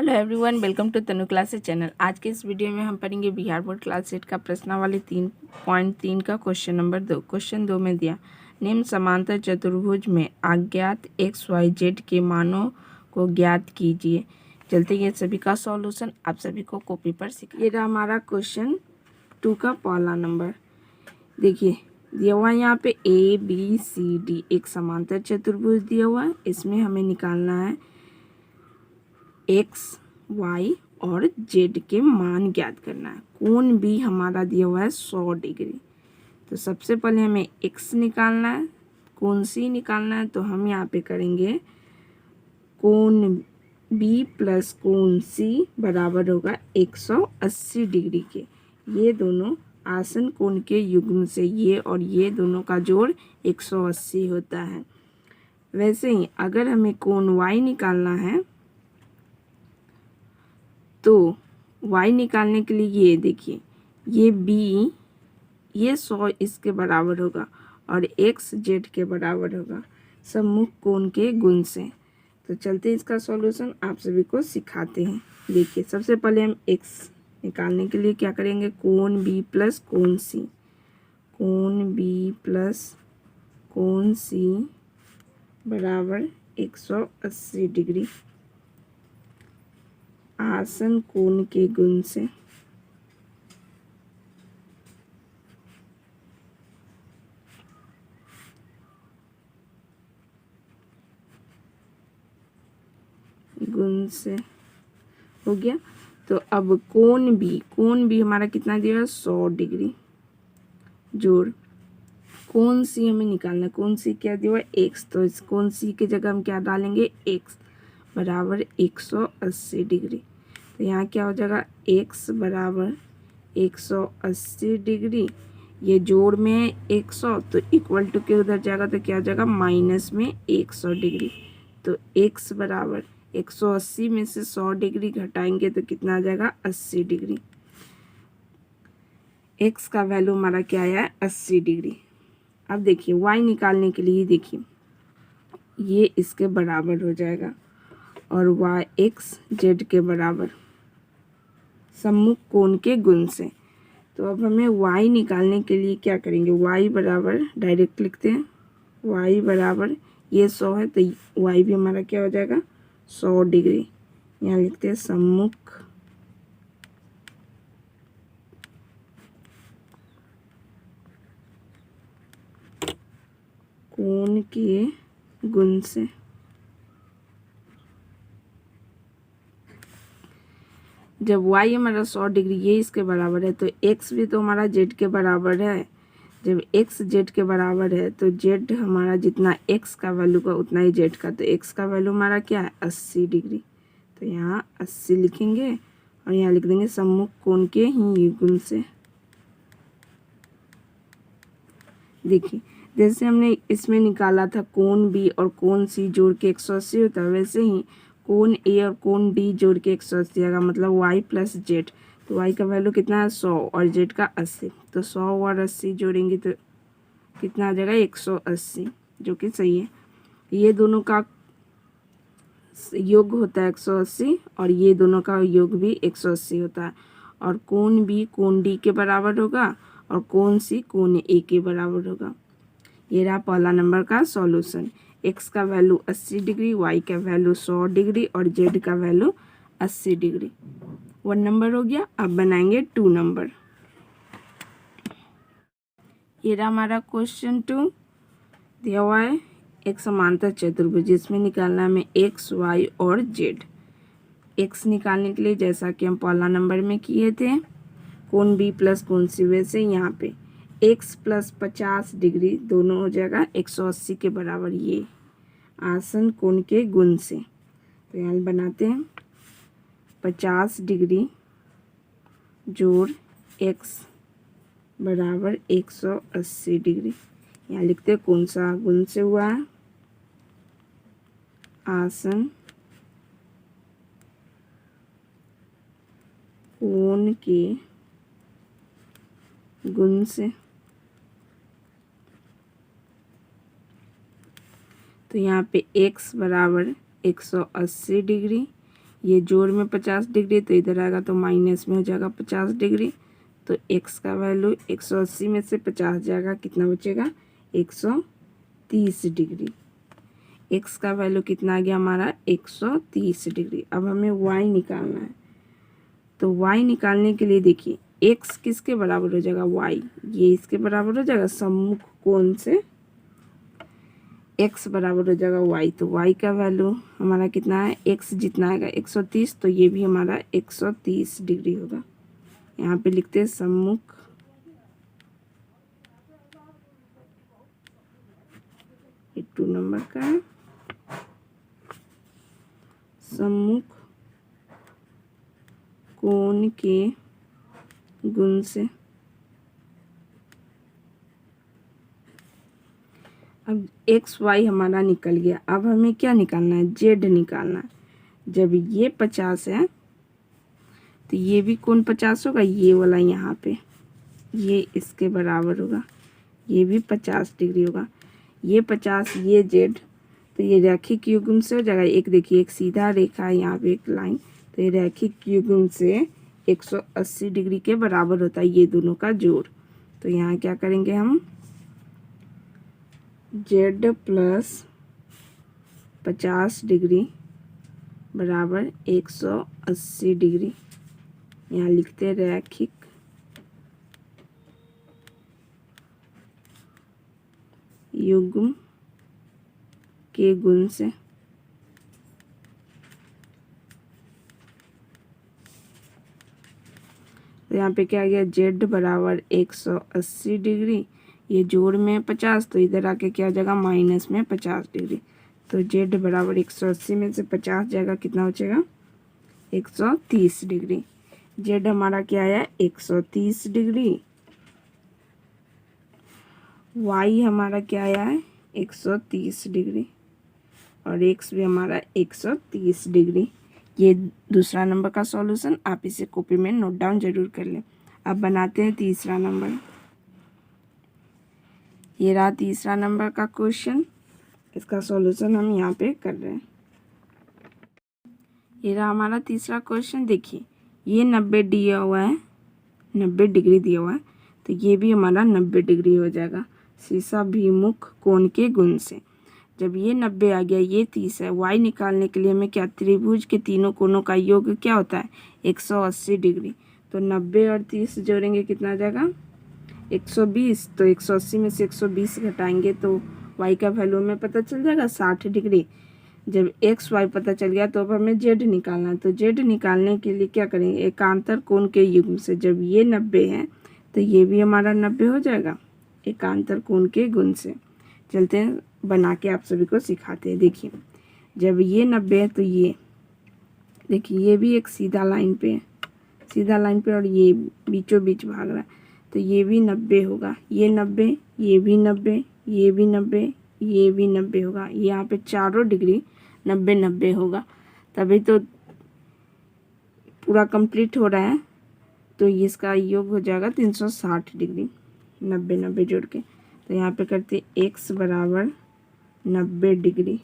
Hello everyone, welcome to Tanu classes channel. आज के इस वीडियो में हम पढ़ेंगे बिहार बोर्ड क्लास 8 का प्रश्नावली 3.3 का क्वेश्चन नंबर 2। क्वेश्चन 2 में दिया निम्न समांतर चतुर्भुज में अज्ञात XYZ के मानों को ज्ञात कीजिए। चलते ये सभी का सॉल्यूशन आप सभी को कॉपी पर सीखिए। ये रहा हमारा क्वेश्चन 2 का पहला नंबर। देखिए दिया हुआ है यहाँ पे ABCD एक समांतर चतुर्भुज दिया हुआ है। इसमें हमें निकालना है एक्स वाई और जेड के मान ज्ञात करना है। कोण भी हमारा दिया हुआ है 100 डिग्री। तो सबसे पहले हमें एक्स निकालना है, कोण सी निकालना है। तो हम यहाँ पे करेंगे कोण बी प्लस कोण सी बराबर होगा 180 डिग्री के। ये दोनों आसन कोण के युग्म से ये और ये दोनों का जोड़ 180 होता है। वैसे ही अगर हमें कोण वाई निकालना है तो y निकालने के लिए ये देखिए ये b ये 100 इसके बराबर होगा और x z के बराबर होगा सम्मुख कोण के गुण से। तो चलते इसका सॉल्यूशन आप सभी को सिखाते हैं। देखिए सबसे पहले हम x निकालने के लिए क्या करेंगे, कोण b प्लस कोण c, कोण b प्लस कोण c बराबर 180 डिग्री आसन कोण के गुण से। गुण से हो गया। तो अब कोण भी हमारा कितना दिया है 100 डिग्री जोड़ कोण सी हमें निकालना है। कोण सी क्या दिया हुआ है x, तो इस कोण सी की जगह हम क्या डालेंगे x बराबर 180 डिग्री। तो यहाँ क्या हो जाएगा x बराबर 180 डिग्री। ये जोड़ में है 100 तो इक्वल टू के उधर जाएगा तो क्या हो जाएगा माइनस में 100 डिग्री। तो x बराबर 180 में से 100 डिग्री घटाएंगे तो कितना आ जाएगा 80 डिग्री। x का वैल्यू हमारा क्या आया है 80 डिग्री। अब देखिए y निकालने के लिए देखिए ये इसके बराबर हो जाएगा और y x z के बराबर सम्मुख कोण के गुण से। तो अब हमें y निकालने के लिए क्या करेंगे, y बराबर डायरेक्ट लिखते हैं y बराबर ये 100 है तो y भी हमारा क्या हो जाएगा 100 डिग्री। यहाँ लिखते हैं सम्मुख कोण के गुण से। जब y हमारा 100 डिग्री ये इसके बराबर है तो x भी तो हमारा z के बराबर है। जब x z के बराबर है तो z हमारा जितना x का वैल्यू का उतना ही z का, तो x का वैल्यू हमारा क्या है 80 डिग्री। तो यहाँ 80 लिखेंगे और यहाँ लिख देंगे सम्मुख कोण के ही गुण से। देखिए जैसे हमने इसमें निकाला था कोण b और कोण c जोड़ के 180 होता है, वैसे ही कोण a और कोण d जोड़ के 180 आएगा, मतलब y प्लस जेड। तो y का वैल्यू कितना है 100 और z का 80। तो 100 और 80 जोड़ेंगे तो कितना आ जाएगा 180, जो कि सही है। ये दोनों का योग होता है 180 और ये दोनों का योग भी 180 होता है। और कोण b कोण d के बराबर होगा और कोण c कोण a के बराबर होगा। ये रहा पहला नंबर का सॉल्यूशन। x का वैल्यू 80 डिग्री, y का वैल्यू 100 डिग्री और z का वैल्यू 80 डिग्री। 1 नंबर हो गया। अब बनाएंगे 2 नंबर। ये रहा हमारा क्वेश्चन 2। दिया हुआ है एक समांतर चतुर्भुज जिसमें निकालना हमें x y और z। x निकालने के लिए जैसा कि हम पहला नंबर में किए थे कोण b प्लस कोण c, वैसे यहाँ पे x प्लस 50 डिग्री दोनों हो जाएगा 180 के बराबर ये आसन कोण के गुण से। तो यहाँ बनाते हैं 50 डिग्री जोड़ x बराबर 180 डिग्री। यहाँ लिखते हैं कौन सा गुण से हुआ है, आसन कोण के गुण से। तो यहाँ पे x बराबर 180 डिग्री, ये जोड़ में 50 डिग्री, तो इधर आएगा तो माइनस में हो जाएगा 50 डिग्री। तो x का वैल्यू 180 में से 50 जाएगा, कितना बचेगा 130 डिग्री। x का वैल्यू कितना आ गया हमारा 130 डिग्री। अब हमें y निकालना है, तो y निकालने के लिए देखिए x किसके बराबर हो जाएगा, y, ये इसके बराबर हो जाएगा सम्मुख कोण से x बराबर हो जाएगा y। तो y का वैल्यू हमारा कितना है, x जितना आएगा 130, तो ये भी हमारा 130 डिग्री होगा। यहाँ पे लिखते हैं सम्मुख ये 2 नंबर का है, सम्मुख कोण के गुण से। अब एक्स वाई हमारा निकल गया, अब हमें क्या निकालना है, जेड निकालना है। जब ये 50 है तो ये भी कोण 50 होगा, ये वाला यहाँ पे ये इसके बराबर होगा, ये भी 50 डिग्री होगा। ये 50, ये जेड, तो ये रैखिक युग्म से हो जाएगा। एक देखिए एक सीधा रेखा है, यहाँ पे एक लाइन, तो ये रैखिक युग्म से 180 डिग्री के बराबर होता है ये दोनों का जोड़। तो यहाँ क्या करेंगे हम, जेड प्लस 50 डिग्री बराबर 180 डिग्री। यहाँ लिखते हैं रैखिक युग्म के गुण से। तो यहाँ पे क्या आ गया, जेड बराबर 180 डिग्री, ये जोड़ में 50, तो इधर आके क्या हो जाएगा माइनस में 50 डिग्री। तो जेड बराबर 180 में से 50 जाएगा, कितना बचेगा 130 डिग्री। जेड हमारा क्या आया 130 डिग्री, वाई हमारा क्या आया है 130 डिग्री, और एक्स भी हमारा 130 डिग्री। ये दूसरा नंबर का सॉल्यूशन, आप इसे कॉपी में नोट डाउन जरूर कर लें। अब बनाते हैं तीसरा नंबर। ये रहा तीसरा नंबर का क्वेश्चन, इसका सॉल्यूशन हम यहाँ पे कर रहे हैं। ये रहा हमारा तीसरा क्वेश्चन। देखिए ये 90 दिया हुआ है, 90 डिग्री दिया हुआ है, तो ये भी हमारा 90 डिग्री हो जाएगा शीर्षाभिमुख कोण के गुण से। जब ये 90 आ गया, ये 30 है, y निकालने के लिए हमें क्या, त्रिभुज के तीनों कोणों का योग क्या होता है 180 डिग्री। तो 90 और 30 जोड़ेंगे कितना आ जाएगा 120। तो 180 में से 120 घटाएंगे तो y का वैल्यू हमें पता चल जाएगा 60 डिग्री। जब एक्स वाई पता चल गया तो अब हमें जेड निकालना है। तो जेड निकालने के लिए क्या करेंगे, एकांतर कोण के युग्म से। जब ये 90 है तो ये भी हमारा 90 हो जाएगा एकांतर कोण के गुण से। चलते हैं बना के आप सभी को सिखाते हैं। देखिए जब ये 90 है तो ये देखिए ये भी एक सीधा लाइन पे है, सीधा लाइन पे, और ये बीचों बीच भाग रहा है, तो ये भी 90 होगा। ये 90, ये भी 90, ये भी 90, ये भी 90 होगा। यहाँ पे चारों डिग्री 90 90 होगा, तभी तो पूरा कंप्लीट हो रहा है। तो इसका योग हो जाएगा 360 डिग्री 90 90 जोड़ के। तो यहाँ पे करते x बराबर 90 डिग्री,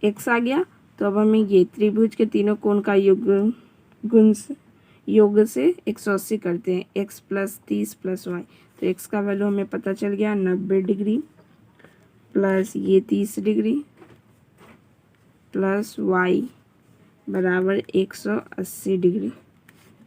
x आ गया। तो अब हमें ये त्रिभुज के तीनों कोण का योग से 180 करते हैं, x प्लस 30 प्लस वाई। तो x का वैल्यू हमें पता चल गया 90 डिग्री प्लस ये 30 डिग्री प्लस y बराबर 180 डिग्री।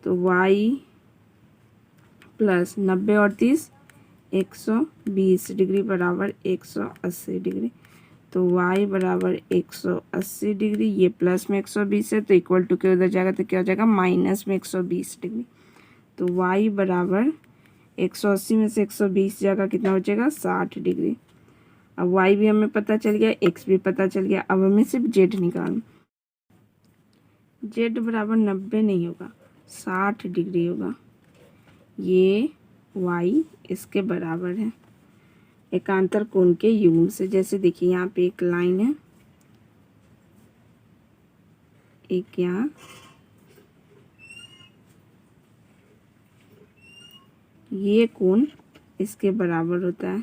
तो y प्लस 90 और 30 120 डिग्री बराबर 180 डिग्री। तो y बराबर 180 डिग्री, ये प्लस में 120 है तो इक्वल टू के उधर जाएगा तो क्या हो जाएगा माइनस में 120 डिग्री। तो y बराबर 180 में से 120 जाएगा, कितना बचेगा 60 डिग्री। अब y भी हमें पता चल गया, x भी पता चल गया। अब हमें सिर्फ z निकालना। z बराबर 90 नहीं होगा 60 डिग्री होगा, ये y इसके बराबर है। एकांतर कोण के युग्म से। जैसे देखिए यहाँ पे एक लाइन है, एक यहाँ, ये कोण इसके बराबर होता है,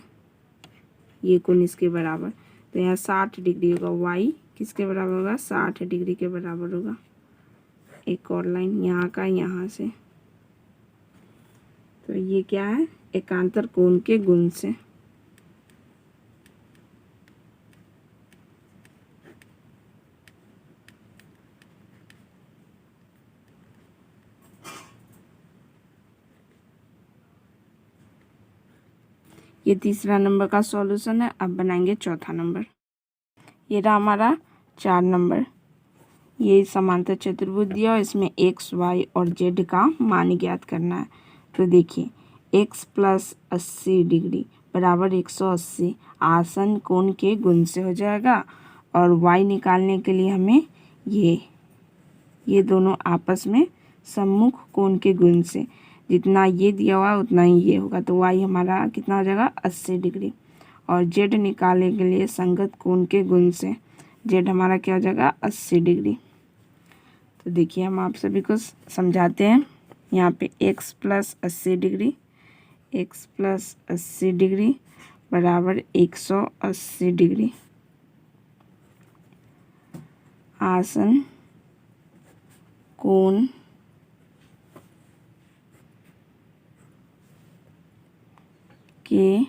ये कोण इसके बराबर, तो यहाँ 60 डिग्री होगा। वाई किसके बराबर होगा? 60 डिग्री के बराबर होगा। एक और लाइन यहाँ का यहाँ से, तो ये क्या है? एकांतर कोण के गुण से। ये तीसरा नंबर का सॉल्यूशन है। अब बनाएंगे चौथा नंबर। ये रहा हमारा 4 नंबर। ये समांतर चतुर्भुज दिया और इसमें एक्स, वाई और जेड का मान ज्ञात करना है। तो देखिए एक्स प्लस 80 डिग्री बराबर 180 आसन कोण के गुण से हो जाएगा, और वाई निकालने के लिए हमें ये दोनों आपस में सम्मुख कोण के गुण से, जितना ये दिया हुआ उतना ही ये होगा, तो वाई हमारा कितना हो जाएगा? 80 डिग्री। और जेड निकालने के लिए संगत कोण के गुण से जेड हमारा क्या हो जाएगा? 80 डिग्री। तो देखिए हम आप सभी को समझाते हैं। यहाँ पे x plus 80 degree, x plus 80 degree बराबर 180 डिग्री आसन कोण के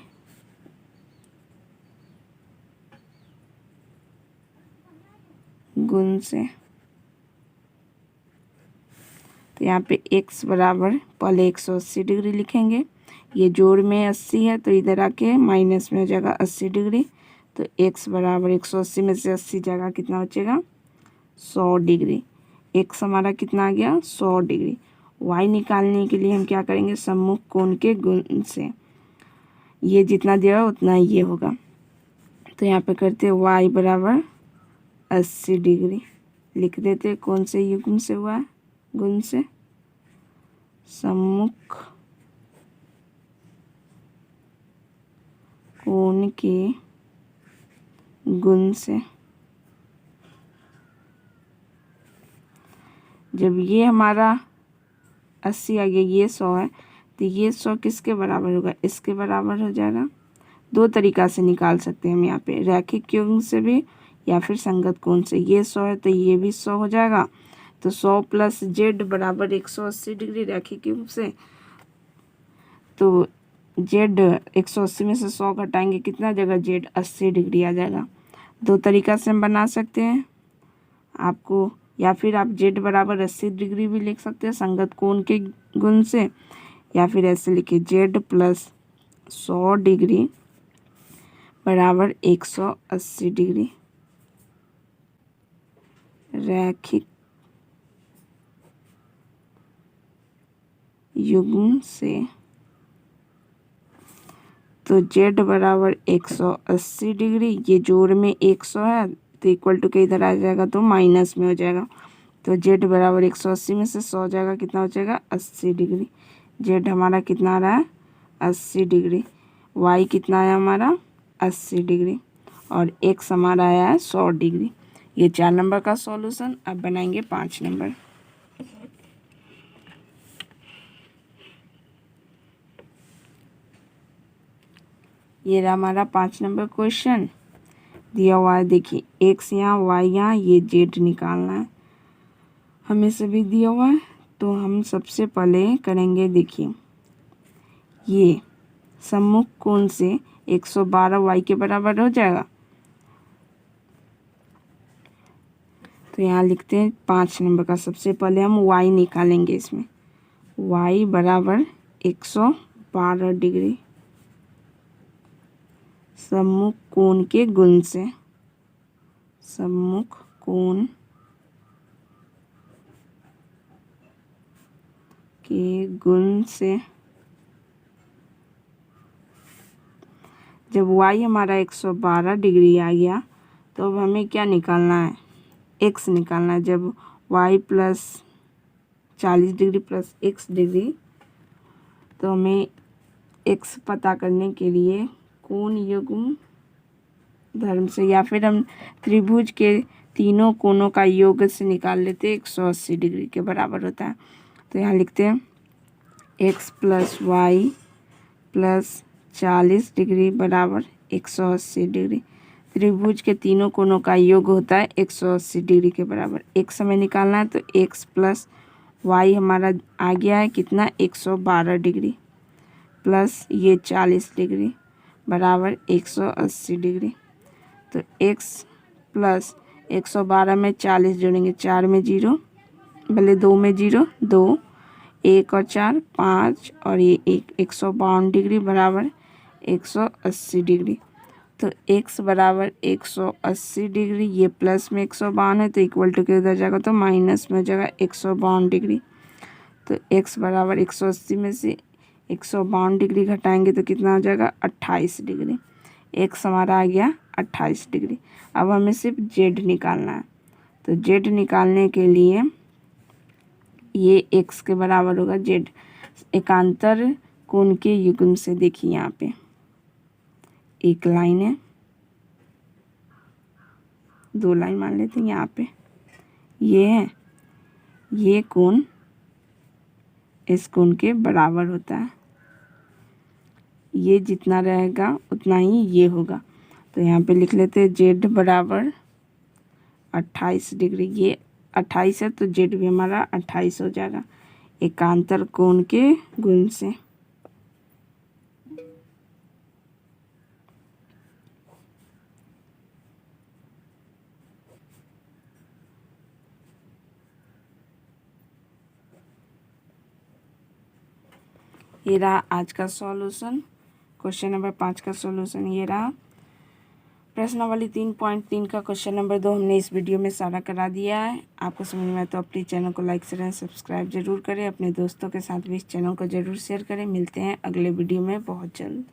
गुण से। तो यहाँ पे x बराबर पहले 180 डिग्री लिखेंगे, ये जोड़ में 80 है तो इधर आके माइनस में हो जाएगा 80 डिग्री, तो x बराबर 180 में से 80 जगह कितना बचेगा? 100 डिग्री। x हमारा कितना आ गया? 100 डिग्री। y निकालने के लिए हम क्या करेंगे? सम्मुख कोण के गुण से, ये जितना दिया है उतना ये होगा। तो यहाँ पे करते y बराबर 80 डिग्री लिख देते। कौन से युग्म से हुआ है? गुण से, सम्मुख कोण के गुण से। जब ये हमारा 80 आ गया, ये 100 है, तो ये 100 किसके बराबर होगा? इसके बराबर हो जाएगा। दो तरीका से निकाल सकते हैं हम यहाँ पे, रैखिक युग्म से भी या फिर संगत कोण से। ये 100 है तो ये भी 100 हो जाएगा, तो 100 प्लस जेड बराबर 180 डिग्री रैखिक युग्म से। तो जेड 180 में से 100 घटाएंगे, कितना जगह? जेड 80 डिग्री आ जाएगा। दो तरीका से हम बना सकते हैं आपको, या फिर आप जेड बराबर 80 डिग्री भी लिख सकते हैं संगत कोण के गुण से, या फिर ऐसे लिखिए जेड प्लस 100 डिग्री बराबर 180 डिग्री रैखिक युग्म से। तो जेड बराबर 180 डिग्री, ये जोड़ में 100 है तो इक्वल टू के इधर आ जाएगा तो माइनस में हो जाएगा, तो जेड बराबर 180 में से 100 जाएगा, कितना हो जाएगा? 80 डिग्री। जेड हमारा कितना आ रहा है? 80 डिग्री। वाई कितना आया हमारा? 80 डिग्री। और एक्स हमारा आया है 100 डिग्री। ये 4 नंबर का सॉल्यूशन। अब बनाएंगे 5 नंबर। ये रहा हमारा 5 नंबर क्वेश्चन। दिया हुआ है, देखिए एक्स यहाँ, वाई यहाँ, ये जेड निकालना है हमें सभी दिया हुआ है। तो हम सबसे पहले करेंगे, देखिए ये सम्मुख कोण से 112 वाई के बराबर हो जाएगा। तो यहाँ लिखते हैं 5 नंबर का। सबसे पहले हम वाई निकालेंगे इसमें। वाई बराबर 112 डिग्री सम्मुख कोण के गुण से, सम्मुख कोण के गुण से। जब y हमारा 112 डिग्री आ गया तो अब हमें क्या निकालना है? x निकालना है। जब y plus 40 degree plus x degree, तो हमें x पता करने के लिए कोण युग्म धर्म से, या फिर हम त्रिभुज के तीनों कोनों का योग से निकाल लेते 180 डिग्री के बराबर होता है। तो यहाँ लिखते हैं x plus Y plus 40 degree बराबर 180 डिग्री। त्रिभुज के तीनों कोनों का योग होता है 180 डिग्री के बराबर। x हमें निकालना है तो x प्लस वाई हमारा आ गया है कितना 112 डिग्री प्लस ये 40 डिग्री बराबर 180 डिग्री। तो x प्लस 112 में 40 जोड़ेंगे, 4 में 0, भले 2 में 0, 2, 1 और 4 5 और ये 152 डिग्री बराबर 180 डिग्री। तो x बराबर 180 डिग्री, ये प्लस में 152 है तो इक्वल टू के उधर जाएगा तो माइनस में हो जाएगा 152 डिग्री। तो x बराबर 180 में से 152 डिग्री घटाएंगे तो कितना हो जाएगा 28 डिग्री। x हमारा आ गया 28 डिग्री। अब हमें सिर्फ z निकालना है। तो z निकालने के लिए ये x के बराबर होगा z एकांतर कोण के युग्म से। देखिए यहाँ पे एक लाइन है, 2 लाइन मान लेते हैं। यहाँ पे ये है, ये कोण इस कोण के बराबर होता है, ये जितना रहेगा उतना ही ये होगा। तो यहाँ पे लिख लेते हैं z बराबर 28 डिग्री। ये 28 है तो z भी हमारा 28 हो जाएगा एकांतर कोण के गुण से। ये रहा आज का सॉल्यूशन। क्वेश्चन नंबर 5 का सॉल्यूशन ये रहा। प्रश्नावली 3.3 का क्वेश्चन नंबर 2 हमने इस वीडियो में सारा करा दिया है। आपको समझ में आए तो अपने चैनल को लाइक शेयर सब्सक्राइब जरूर करें। अपने दोस्तों के साथ भी इस चैनल को जरूर शेयर करें। मिलते हैं अगले वीडियो में बहुत जल्द।